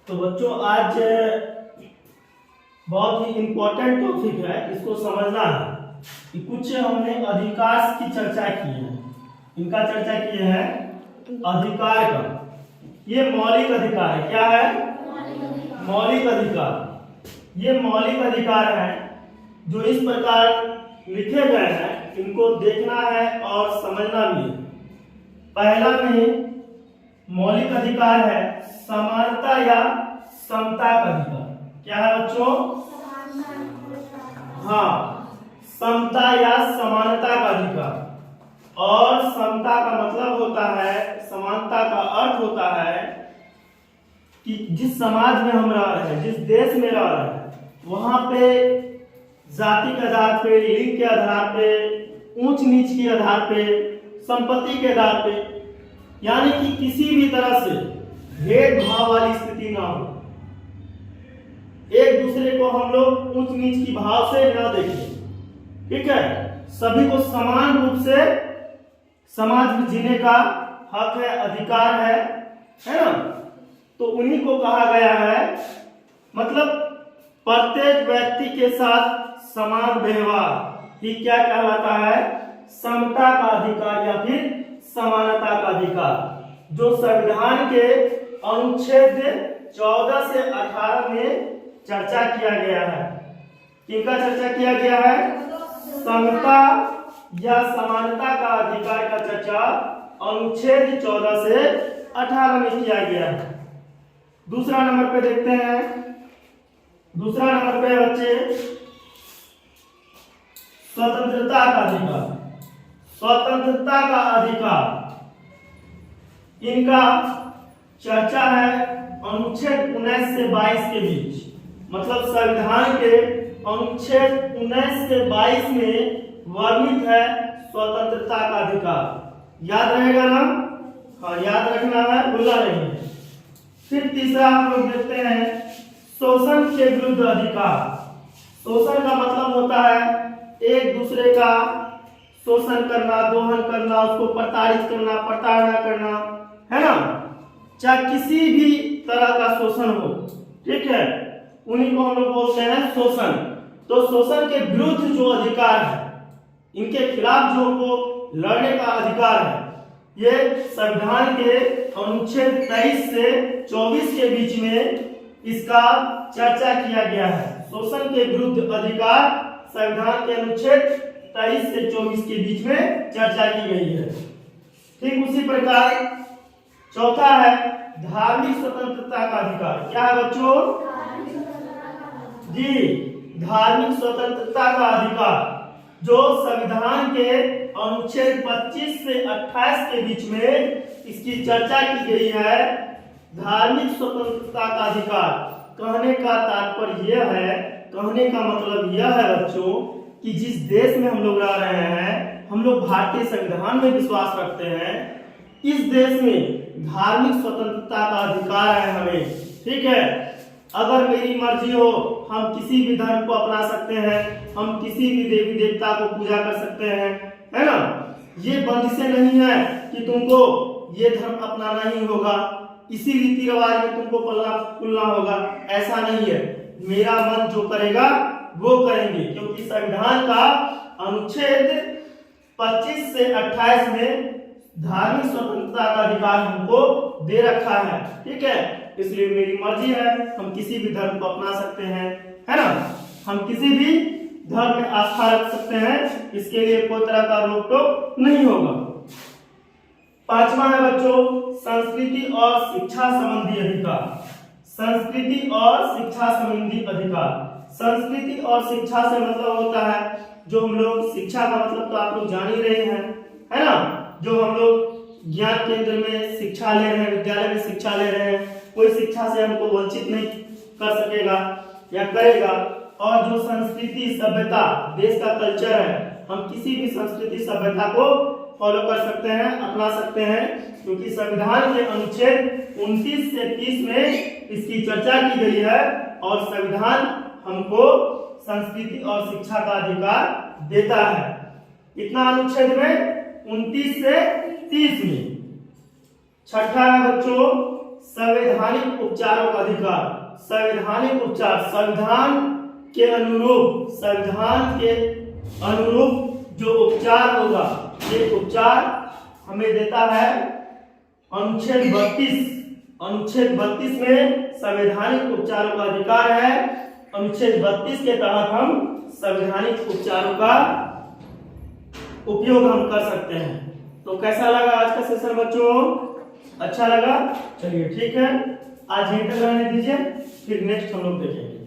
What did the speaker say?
तो बच्चों आज बहुत ही इम्पोर्टेंट टॉपिक है, इसको समझना है कि कुछ हमने अधिकार की चर्चा की है। इनका चर्चा किए हैं अधिकार का। ये मौलिक अधिकार है। क्या है? मौलिक अधिकार। ये मौलिक अधिकार है जो इस प्रकार लिखे गए हैं, इनको देखना है और समझना भी है। पहला में मौलिक अधिकार है समानता या समता का अधिकार। क्या है बच्चों? हाँ, समता या समानता का अधिकार। और समता का मतलब होता है, समानता का अर्थ होता है कि जिस समाज में हम रह रहे हैं, जिस देश में रह रहे हैं, वहां पे जाति के आधार पे, लिंग के आधार पे, ऊंच नीच के आधार पे, संपत्ति के आधार पे, यानी कि किसी भी तरह से भेदभाव वाली स्थिति ना हो। एक दूसरे को हम लोग ऊंच नीच की भाव से न देखें। ठीक है? सभी को समान रूप से समाज में जीने का हक है, अधिकार है ना? तो उन्हीं को कहा गया है, मतलब प्रत्येक व्यक्ति के साथ समान व्यवहार ही क्या कहलाता है? समता का अधिकार या फिर समानता का अधिकार, जो संविधान के अनुच्छेद 14 से 18 में चर्चा किया गया है। किनका चर्चा किया गया है? समता या समानता का अधिकार का चर्चा अनुच्छेद 14 से 18 में किया गया है। दूसरा नंबर पे देखते हैं। दूसरा नंबर पे बच्चे स्वतंत्रता का अधिकार। स्वतंत्रता का अधिकार, इनका चर्चा है अनुच्छेद 19 से 22 के बीच। मतलब संविधान के अनुच्छेद 19 से 22 में वर्णित है स्वतंत्रता का अधिकार। याद रहेगा ना? हाँ, याद रखना है, भूलना नहीं है। फिर तीसरा हम लोग देखते हैं शोषण के विरुद्ध अधिकार। शोषण का मतलब होता है एक दूसरे का शोषण करना, दोहन करना, उसको प्रताड़ित करना, प्रताड़ना करना, है ना? चाहे किसी भी तरह का शोषण हो, ठीक है, उन्हीं को हम लोग बोलते हैं शोषण। तो शोषण के विरुद्ध जो अधिकार है, इनके खिलाफ जो को लड़ने का अधिकार है, ये संविधान के अनुच्छेद 23 से 24 के बीच में इसका चर्चा किया गया है। शोषण के विरुद्ध अधिकार संविधान के अनुच्छेद 23 से 24 के बीच में चर्चा की गई है। ठीक उसी प्रकार चौथा है धार्मिक स्वतंत्रता का अधिकार। क्या है बच्चों? जी, धार्मिक स्वतंत्रता का अधिकार, जो संविधान के अनुच्छेद 25 से 28 के बीच में इसकी चर्चा की गई है। धार्मिक स्वतंत्रता का अधिकार कहने का तात्पर्य यह है, कहने का मतलब यह है बच्चों कि जिस देश में हम लोग रह रहे हैं, हम लोग भारतीय संविधान में विश्वास रखते हैं, इस देश में धार्मिक स्वतंत्रता का अधिकार है हमें। ठीक है? अगर मेरी मर्जी हो, हम किसी भी धर्म को अपना सकते हैं, हम किसी भी देवी देवता को पूजा कर सकते हैं, है ना? ये बंदिशें नहीं है कि तुमको ये धर्म अपनाना ही होगा, इसी रीति रिवाज में तुमको पलना होगा, ऐसा नहीं है। मेरा मन जो करेगा वो करेंगे, क्योंकि संविधान का अनुच्छेद 25 से 28 में धार्मिक स्वतंत्रता का अधिकार हमको दे रखा है। ठीक है? इसलिए मेरी मर्जी है, हम किसी भी धर्म को अपना सकते हैं, है ना? हम किसी भी धर्म में आस्था रख सकते हैं, इसके लिए कोई तरह का रोक टोक नहीं होगा। पांचवा है बच्चों संस्कृति और शिक्षा संबंधी अधिकार। संस्कृति और शिक्षा संबंधी अधिकार। संस्कृति और शिक्षा से मतलब होता है, जो हम लोग शिक्षा का मतलब तो आप लोग जान ही रहे हैं, है ना? जो हम लोग ज्ञान केंद्र में शिक्षा ले रहे हैं, विद्यालय में शिक्षा ले रहे हैं, कोई शिक्षा से हमको वंचित नहीं कर सकेगा या करेगा। और जो संस्कृति सभ्यता, देश का कल्चर है, हम किसी भी संस्कृति सभ्यता को फॉलो कर सकते हैं, अपना सकते हैं, क्योंकि संविधान के अनुच्छेद 29 से 30 में इसकी चर्चा की गई है। और संविधान हमको संस्कृति और शिक्षा का अधिकार देता है। कितना अनुच्छेद में? 29 से 30 में। छठा है बच्चों संवैधानिक उपचारों का अधिकार। संवैधानिक उपचार, संविधान के अनुरूप, संविधान के अनुरूप जो उपचार होगा, ये उपचार हमें देता है अनुच्छेद 32। अनुच्छेद 32 में संवैधानिक उपचारों का अधिकार है। अनुच्छेद 32 के तहत हम संवैधानिक उपचारों का उपयोग हम कर सकते हैं। तो कैसा लगा आज का सेशन बच्चों? अच्छा लगा? चलिए ठीक है, आज यहीं तक रहने दीजिए, फिर नेक्स्ट हम लोग देखेंगे।